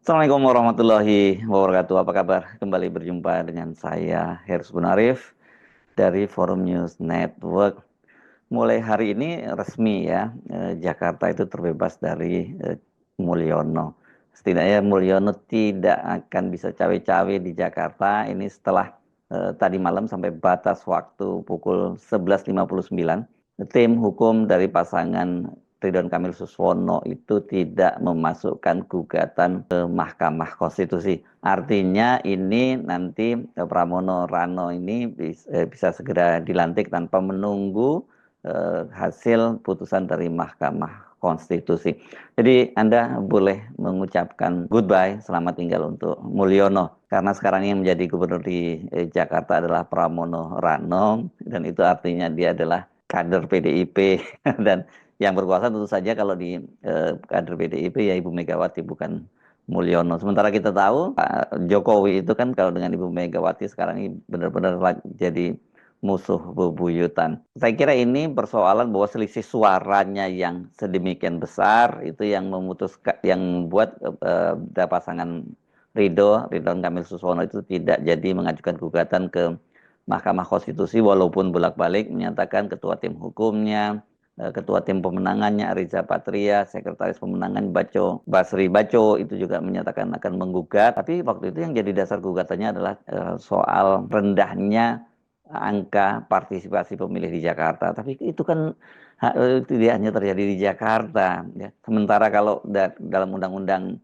Assalamualaikum warahmatullahi wabarakatuh. Apa kabar? Kembali berjumpa dengan saya Hersy Gunarif dari Forum News Network. Mulai hari ini resmi ya, Jakarta itu terbebas dari Mulyono. Setidaknya Mulyono tidak akan bisa cawe-cawe di Jakarta ini setelah tadi malam sampai batas waktu pukul 11.59. Tim hukum dari pasangan Ridwan Kamil Suswono itu tidak memasukkan gugatan ke Mahkamah Konstitusi. Artinya ini nanti Pramono Rano ini bisa segera dilantik tanpa menunggu hasil putusan dari Mahkamah Konstitusi. Jadi Anda boleh mengucapkan goodbye, selamat tinggal untuk Mulyono. Karena sekarang yang menjadi gubernur di Jakarta adalah Pramono Rano, dan itu artinya dia adalah kader PDIP dan yang berkuasa tentu saja kalau di kader PDIP ya Ibu Megawati, bukan Mulyono. Sementara kita tahu Pak Jokowi itu kan kalau dengan Ibu Megawati sekarang ini benar-benar jadi musuh bebuyutan. Saya kira ini persoalan bahwa selisih suaranya yang sedemikian besar itu yang memutuskan, yang membuat pasangan Ridwan Kamil Suswono itu tidak jadi mengajukan gugatan ke Mahkamah Konstitusi, walaupun bolak-balik menyatakan ketua tim hukumnya, ketua tim pemenangannya Ariza Patria, sekretaris pemenangan Basri Baco itu juga menyatakan akan menggugat. Tapi waktu itu yang jadi dasar gugatannya adalah soal rendahnya angka partisipasi pemilih di Jakarta. Tapi itu kan tidak hanya terjadi di Jakarta, ya. Sementara kalau dalam undang-undang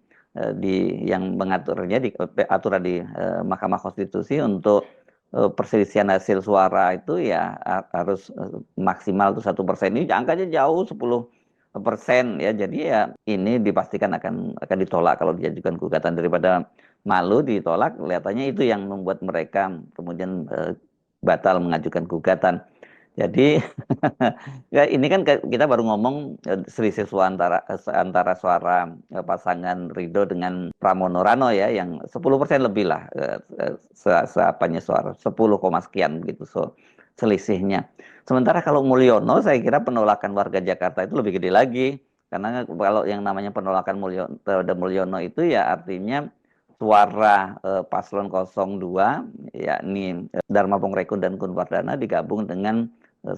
yang mengaturnya di aturan di Mahkamah Konstitusi untuk perselisihan hasil suara itu ya harus maksimal tuh 1%. Ini angkanya jauh 10% ya. Jadi ya ini dipastikan akan ditolak kalau diajukan gugatan. Daripada malu ditolak, kelihatannya itu yang membuat mereka kemudian batal mengajukan gugatan. Jadi ya ini kan kita baru ngomong selisih suara antara suara pasangan Ridho dengan Pramono Rano ya, yang 10% lebih lah, seapanya suara 10, sekian begitu selisihnya. Sementara kalau Mulyono, saya kira penolakan warga Jakarta itu lebih gede lagi, karena kalau yang namanya penolakan terhadap Mulyono itu ya artinya suara paslon 02 yakni Dharma Pongrekun dan Kun Wardana digabung dengan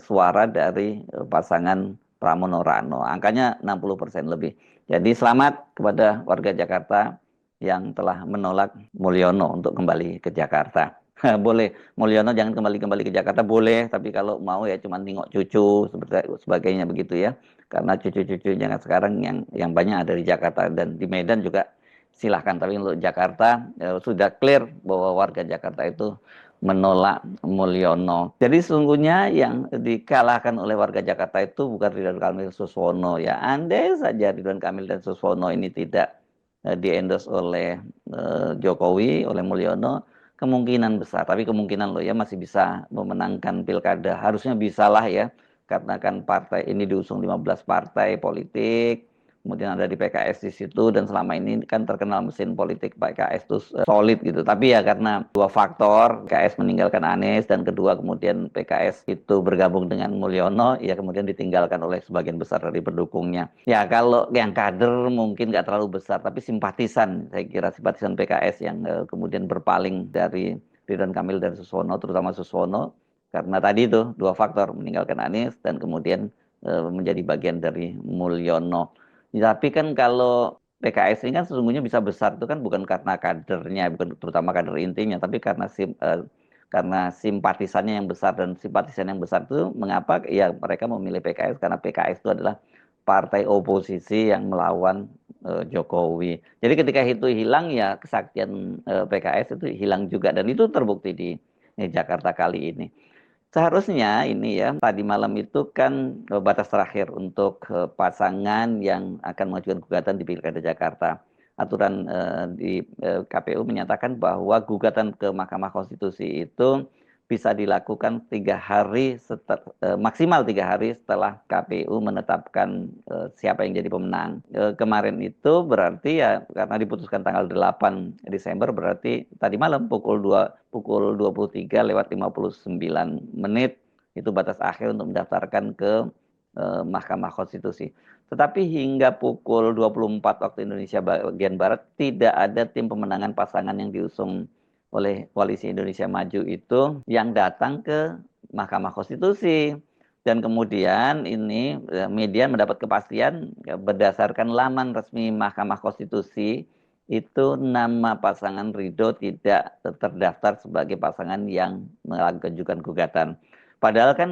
suara dari pasangan Pramono Rano. Angkanya 60% lebih. Jadi selamat kepada warga Jakarta yang telah menolak Mulyono untuk kembali ke Jakarta. Boleh, Mulyono jangan kembali ke Jakarta, boleh, tapi kalau mau ya cuma nengok cucu seperti sebagainya begitu ya. Karena cucu-cucunya sekarang yang banyak ada di Jakarta, dan di Medan juga silahkan. Tapi untuk Jakarta sudah clear bahwa warga Jakarta itu menolak Mulyono. Jadi sesungguhnya yang dikalahkan oleh warga Jakarta itu bukan Ridwan Kamil Suswono ya. Andai saja Ridwan Kamil dan Suswono ini tidak di-endorse oleh Jokowi, oleh Mulyono, kemungkinan besar, tapi kemungkinan loh ya, masih bisa memenangkan pilkada. Harusnya bisalah ya, karena kan partai ini diusung 15 partai politik. Kemudian ada di PKS di situ, dan selama ini kan terkenal mesin politik PKS itu solid gitu. Tapi ya karena dua faktor, PKS meninggalkan Anies, dan kedua kemudian PKS itu bergabung dengan Mulyono, ya kemudian ditinggalkan oleh sebagian besar dari pendukungnya. Ya kalau yang kader mungkin nggak terlalu besar, tapi simpatisan, saya kira simpatisan PKS yang kemudian berpaling dari Ridwan Kamil dan Suswono, terutama Suswono, karena tadi itu dua faktor, meninggalkan Anies dan kemudian menjadi bagian dari Mulyono. Tapi kan kalau PKS ini kan sesungguhnya bisa besar itu kan bukan karena kadernya, bukan terutama kader intinya, tapi karena simpatisannya yang besar. Dan simpatisan yang besar itu mengapa ya mereka memilih PKS, karena PKS itu adalah partai oposisi yang melawan Jokowi. Jadi ketika itu hilang ya kesaktian PKS itu hilang juga, dan itu terbukti di Jakarta kali ini. Seharusnya ini ya, tadi malam itu kan batas terakhir untuk pasangan yang akan mengajukan gugatan di Pilkada Jakarta. Aturan di KPU menyatakan bahwa gugatan ke Mahkamah Konstitusi itu bisa dilakukan maksimal 3 hari setelah KPU menetapkan siapa yang jadi pemenang. Kemarin itu berarti ya karena diputuskan tanggal 8 Desember berarti tadi malam pukul 23:59 itu batas akhir untuk mendaftarkan ke Mahkamah Konstitusi. Tetapi hingga pukul 24 waktu Indonesia bagian Barat tidak ada tim pemenangan pasangan yang diusung oleh Koalisi Indonesia Maju itu yang datang ke Mahkamah Konstitusi. Dan kemudian ini media mendapat kepastian berdasarkan laman resmi Mahkamah Konstitusi itu nama pasangan Ridho tidak terdaftar sebagai pasangan yang mengajukan gugatan. Padahal kan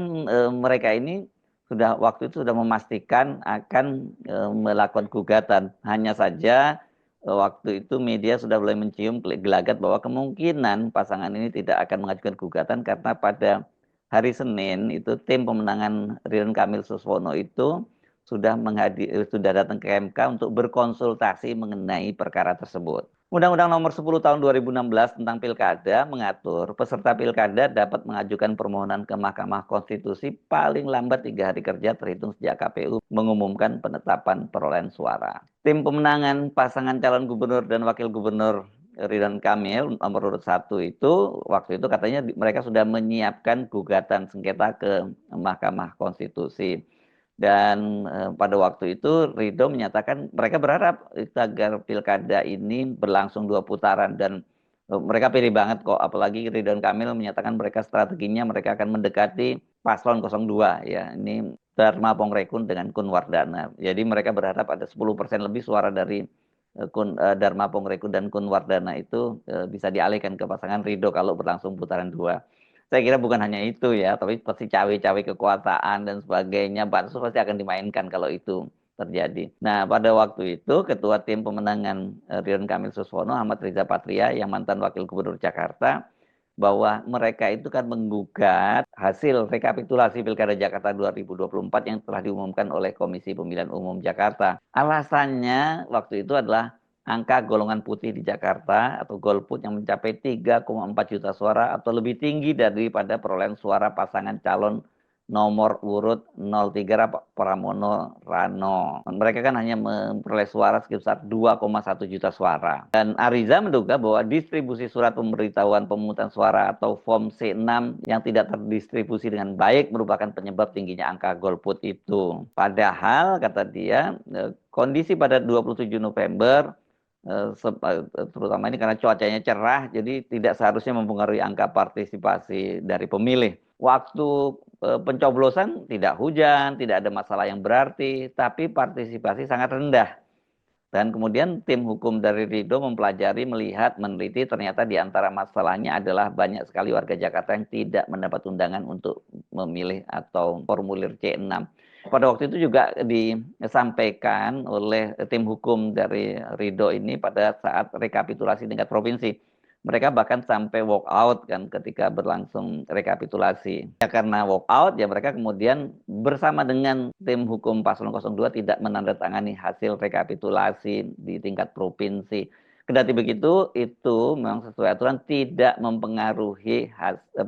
mereka ini waktu itu sudah memastikan akan melakukan gugatan. Hanya saja waktu itu media sudah mulai mencium gelagat bahwa kemungkinan pasangan ini tidak akan mengajukan gugatan karena pada hari Senin itu tim pemenangan Ridwan Kamil Suswono itu sudah datang ke MK untuk berkonsultasi mengenai perkara tersebut. Undang-Undang Nomor 10 Tahun 2016 tentang Pilkada mengatur peserta Pilkada dapat mengajukan permohonan ke Mahkamah Konstitusi paling lambat 3 hari kerja terhitung sejak KPU mengumumkan penetapan perolehan suara. Tim pemenangan pasangan calon gubernur dan wakil gubernur Ridwan Kamil nomor urut 1 itu waktu itu katanya mereka sudah menyiapkan gugatan sengketa ke Mahkamah Konstitusi. Dan pada waktu itu Ridho menyatakan mereka berharap agar pilkada ini berlangsung 2 putaran dan mereka pilih banget kok, apalagi Ridwan Kamil menyatakan strateginya mereka akan mendekati paslon 02 ya. Ini Dharma Pongrekun dengan Kun Wardana. Jadi mereka berharap ada 10% lebih suara dari Dharma Pongrekun dan Kun Wardana itu bisa dialihkan ke pasangan Ridho kalau berlangsung putaran 2. Saya kira bukan hanya itu ya, tapi pasti cawe-cawe kekuasaan dan sebagainya, bansos pasti akan dimainkan kalau itu terjadi. Nah, pada waktu itu Ketua Tim Pemenangan Ridwan Kamil Suswono, Ahmad Riza Patria, yang mantan Wakil Gubernur Jakarta, bahwa mereka itu kan menggugat hasil rekapitulasi Pilkada Jakarta 2024 yang telah diumumkan oleh Komisi Pemilihan Umum Jakarta. Alasannya waktu itu adalah angka golongan putih di Jakarta atau golput yang mencapai 3,4 juta suara atau lebih tinggi daripada perolehan suara pasangan calon nomor urut 03 Pramono Rano. Mereka kan hanya memperoleh suara sekitar 2,1 juta suara. Dan Ariza menduga bahwa distribusi surat pemberitahuan pemungutan suara atau form C6 yang tidak terdistribusi dengan baik merupakan penyebab tingginya angka golput itu. Padahal kata dia, kondisi pada 27 November terutama ini karena cuacanya cerah, jadi tidak seharusnya mempengaruhi angka partisipasi dari pemilih. Waktu pencoblosan tidak hujan, tidak ada masalah yang berarti, tapi partisipasi sangat rendah. Dan kemudian tim hukum dari Ridho mempelajari, melihat, meneliti, ternyata di antara masalahnya adalah banyak sekali warga Jakarta yang tidak mendapat undangan untuk memilih atau formulir C6. Pada waktu itu juga disampaikan oleh tim hukum dari Ridho ini pada saat rekapitulasi tingkat provinsi. Mereka bahkan sampai walk out kan ketika berlangsung rekapitulasi. Ya, karena walk out ya mereka kemudian bersama dengan tim hukum paslon 02 tidak menandatangani hasil rekapitulasi di tingkat provinsi. Kendati begitu, itu memang sesuai aturan tidak mempengaruhi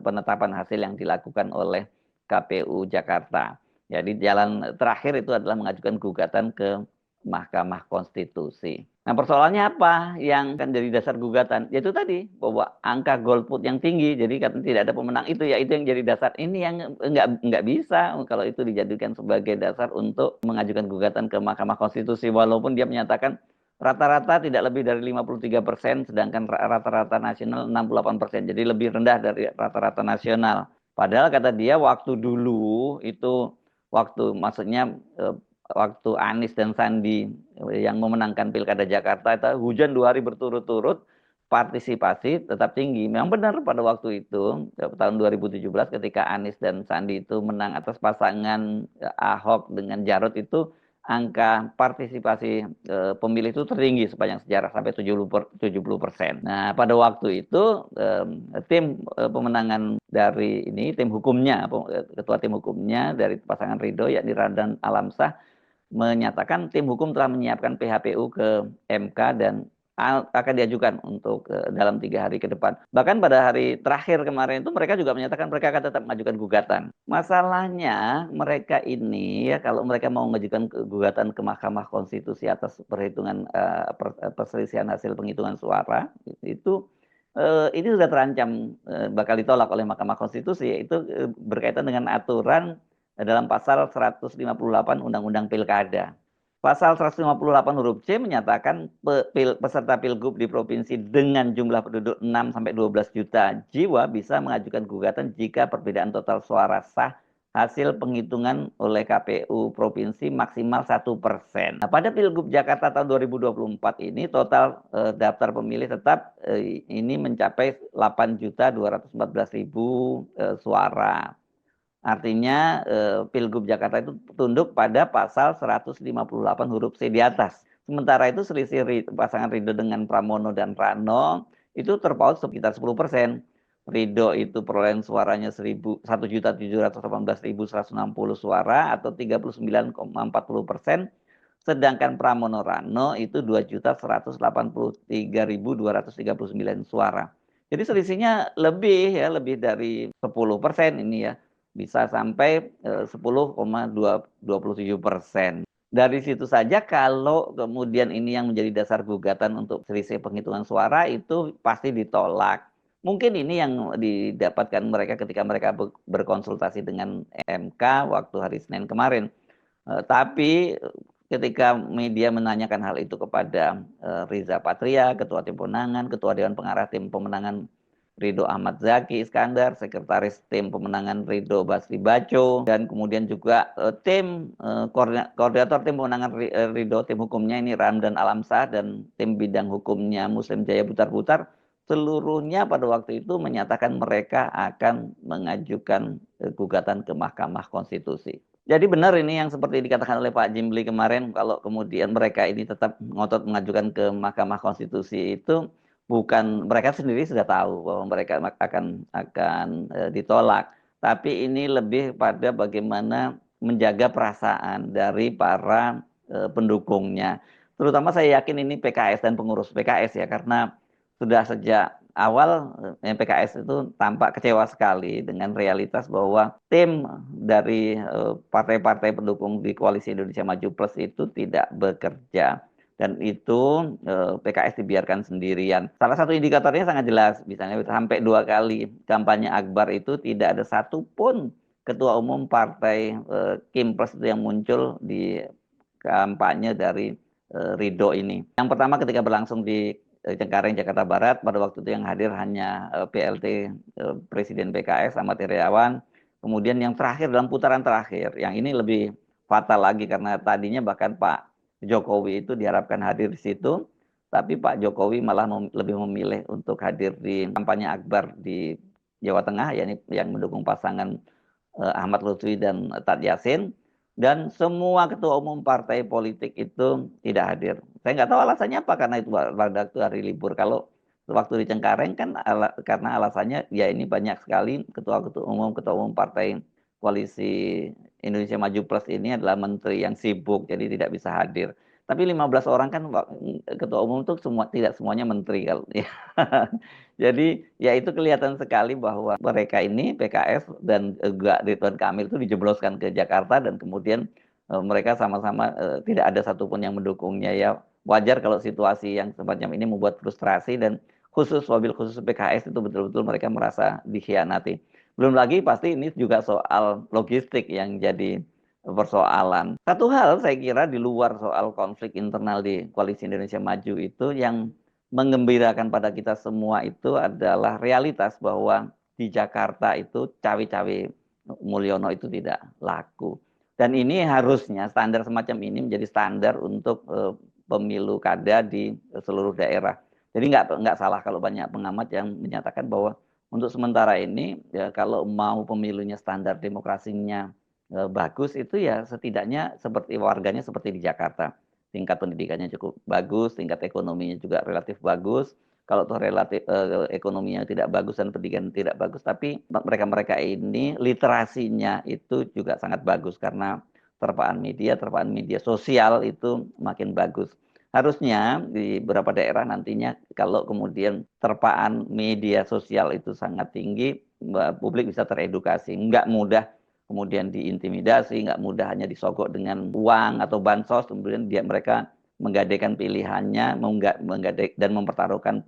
penetapan hasil yang dilakukan oleh KPU Jakarta. Jadi jalan terakhir itu adalah mengajukan gugatan ke Mahkamah Konstitusi. Nah, persoalannya apa yang akan jadi dasar gugatan? Yaitu tadi, bahwa angka golput yang tinggi, jadi katanya tidak ada pemenang itu, ya itu yang jadi dasar. Ini yang nggak bisa kalau itu dijadikan sebagai dasar untuk mengajukan gugatan ke Mahkamah Konstitusi, walaupun dia menyatakan rata-rata tidak lebih dari 53%, sedangkan rata-rata nasional 68%, jadi lebih rendah dari rata-rata nasional. Padahal kata dia waktu dulu itu, maksudnya waktu Anies dan Sandi yang memenangkan Pilkada Jakarta itu hujan 2 hari berturut-turut, partisipasi tetap tinggi. Memang benar pada waktu itu tahun 2017 ketika Anies dan Sandi itu menang atas pasangan Ahok dengan Jarot itu angka partisipasi pemilih itu tertinggi sepanjang sejarah sampai 70%. Nah, pada waktu itu tim pemenangan dari ini, tim hukumnya, ketua tim hukumnya dari pasangan Ridho yakni Radan Alamsah menyatakan tim hukum telah menyiapkan PHPU ke MK dan akan diajukan untuk dalam 3 hari ke depan. Bahkan pada hari terakhir kemarin itu mereka juga menyatakan mereka akan tetap mengajukan gugatan. Masalahnya mereka ini ya kalau mereka mau mengajukan gugatan ke Mahkamah Konstitusi atas perhitungan perselisihan hasil penghitungan suara itu ini sudah terancam bakal ditolak oleh Mahkamah Konstitusi, yaitu berkaitan dengan aturan dalam pasal 158 Undang-Undang Pilkada. Pasal 158 huruf C menyatakan peserta pilgub di provinsi dengan jumlah penduduk 6 sampai 12 juta jiwa bisa mengajukan gugatan jika perbedaan total suara sah hasil penghitungan oleh KPU provinsi maksimal 1%. Nah, pada Pilgub Jakarta tahun 2024 ini total daftar pemilih tetap ini mencapai 8.214.000 suara. Artinya Pilgub Jakarta itu tunduk pada pasal 158 huruf C di atas. Sementara itu selisih pasangan Ridho dengan Pramono dan Rano itu terpaut sekitar 10%. Ridho itu perolehan suaranya 1.718.160 suara atau 39,40%. Sedangkan Pramono Rano itu 2.183.239 suara. Jadi selisihnya lebih dari 10% ini ya. Bisa sampai 10,27%. Dari situ saja kalau kemudian ini yang menjadi dasar gugatan untuk selisih penghitungan suara itu pasti ditolak. Mungkin ini yang didapatkan mereka ketika mereka berkonsultasi dengan MK waktu hari Senin kemarin. Tapi ketika media menanyakan hal itu kepada Riza Patria, Ketua Tim Pemenangan, Ketua Dewan Pengarah Tim Pemenangan Ridho Ahmad Zaki Iskandar, Sekretaris Tim Pemenangan Ridho Basri Baco, dan kemudian juga koordinator Tim Pemenangan Ridho, tim hukumnya ini Ramdan Alamsah, dan tim bidang hukumnya Muslim Jaya Butar-Butar, seluruhnya pada waktu itu menyatakan mereka akan mengajukan gugatan ke Mahkamah Konstitusi. Jadi benar ini yang seperti dikatakan oleh Pak Jimli kemarin, kalau kemudian mereka ini tetap ngotot mengajukan ke Mahkamah Konstitusi itu bukan mereka sendiri sudah tahu bahwa mereka akan ditolak, tapi ini lebih pada bagaimana menjaga perasaan dari para pendukungnya. Terutama saya yakin ini PKS dan pengurus PKS ya, karena sudah sejak awal PKS itu tampak kecewa sekali dengan realitas bahwa tim dari partai-partai pendukung di Koalisi Indonesia Maju Plus itu tidak bekerja. Dan itu PKS dibiarkan sendirian. Salah satu indikatornya sangat jelas, misalnya sampai 2 kali kampanye akbar itu tidak ada satupun ketua umum partai Kim Plus itu yang muncul di kampanye dari Ridho ini. Yang pertama ketika berlangsung di Cengkareng, Jakarta Barat, pada waktu itu yang hadir hanya PLT Presiden PKS Ahmad Heriawan. Kemudian yang terakhir dalam putaran terakhir, yang ini lebih fatal lagi karena tadinya bahkan Pak Jokowi itu diharapkan hadir di situ, tapi Pak Jokowi malah lebih memilih untuk hadir di kampanye akbar di Jawa Tengah, yakni yang mendukung pasangan Ahmad Lutfi dan Tad Yasin, dan semua ketua umum partai politik itu tidak hadir. Saya nggak tahu alasannya apa, karena itu pada waktu hari libur. Kalau waktu di Cengkareng kan karena alasannya ya ini banyak sekali ketua umum partai Koalisi Indonesia Maju Plus ini adalah menteri yang sibuk, jadi tidak bisa hadir. Tapi 15 orang kan ketua umum itu tidak semuanya menteri kalau ya. Jadi ya itu kelihatan sekali bahwa mereka ini PKS dan juga Ridwan Kamil itu dijebloskan ke Jakarta, dan kemudian mereka sama-sama tidak ada satupun yang mendukungnya. Ya wajar kalau situasi yang semacam ini membuat frustrasi, dan wabil khusus PKS itu betul-betul mereka merasa dikhianati. Belum lagi pasti ini juga soal logistik yang jadi persoalan. Satu hal saya kira di luar soal konflik internal di Koalisi Indonesia Maju itu yang menggembirakan pada kita semua itu adalah realitas bahwa di Jakarta itu cawe-cawe Mulyono itu tidak laku. Dan ini harusnya standar semacam ini menjadi standar untuk pemilu kada di seluruh daerah. Jadi nggak salah kalau banyak pengamat yang menyatakan bahwa untuk sementara ini ya kalau mau pemilunya standar demokrasinya bagus itu ya setidaknya seperti warganya seperti di Jakarta. Tingkat pendidikannya cukup bagus, tingkat ekonominya juga relatif bagus. Kalau toh relatif ekonominya tidak bagus dan pendidikan tidak bagus, tapi mereka-mereka ini literasinya itu juga sangat bagus karena terpaan media sosial itu makin bagus. Harusnya di beberapa daerah nantinya kalau kemudian terpaan media sosial itu sangat tinggi, publik bisa teredukasi. Nggak mudah kemudian diintimidasi, nggak mudah hanya disogok dengan uang atau bansos, kemudian mereka menggadaikan pilihannya, dan mempertaruhkan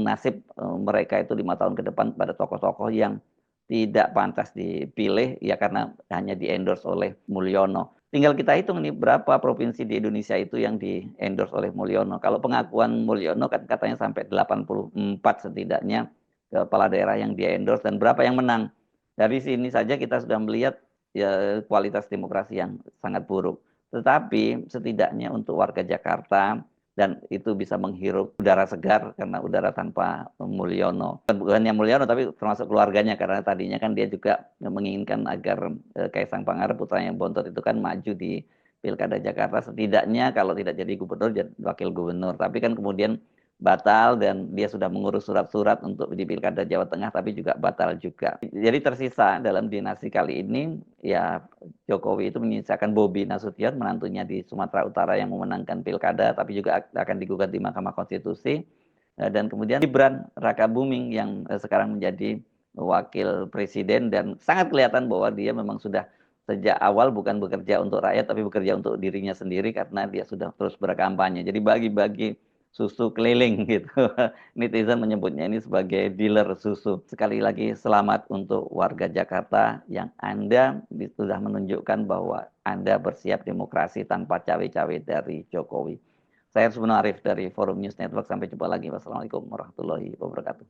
nasib mereka itu 5 tahun ke depan pada tokoh-tokoh yang tidak pantas dipilih ya karena hanya di-endorse oleh Mulyono. Tinggal kita hitung nih berapa provinsi di Indonesia itu yang di-endorse oleh Mulyono. Kalau pengakuan Mulyono kan katanya sampai 84 setidaknya kepala daerah yang di-endorse dan berapa yang menang. Dari sini saja kita sudah melihat ya, kualitas demokrasi yang sangat buruk. Tetapi setidaknya untuk warga Jakarta dan itu bisa menghirup udara segar karena udara tanpa Mulyono. Bukannya Mulyono tapi termasuk keluarganya karena tadinya kan dia juga menginginkan agar Kaisang Pangarep putranya Bontot itu kan maju di Pilkada Jakarta setidaknya kalau tidak jadi gubernur jadi wakil gubernur. Tapi kan kemudian batal dan dia sudah mengurus surat-surat untuk di Pilkada Jawa Tengah tapi juga batal juga. Jadi tersisa dalam dinasti kali ini ya Jokowi itu menyisakan Bobi Nasution menantunya di Sumatera Utara yang memenangkan Pilkada tapi juga akan digugat di Mahkamah Konstitusi dan kemudian Gibran Rakabuming yang sekarang menjadi wakil presiden dan sangat kelihatan bahwa dia memang sudah sejak awal bukan bekerja untuk rakyat tapi bekerja untuk dirinya sendiri karena dia sudah terus berkampanye. Jadi bagi-bagi susu keliling gitu. Netizen menyebutnya ini sebagai dealer susu. Sekali lagi selamat untuk warga Jakarta yang Anda sudah menunjukkan bahwa Anda bersiap demokrasi tanpa cawe-cawe dari Jokowi. Saya Hersbun Arif dari Forum News Network. Sampai jumpa lagi. Wassalamualaikum warahmatullahi wabarakatuh.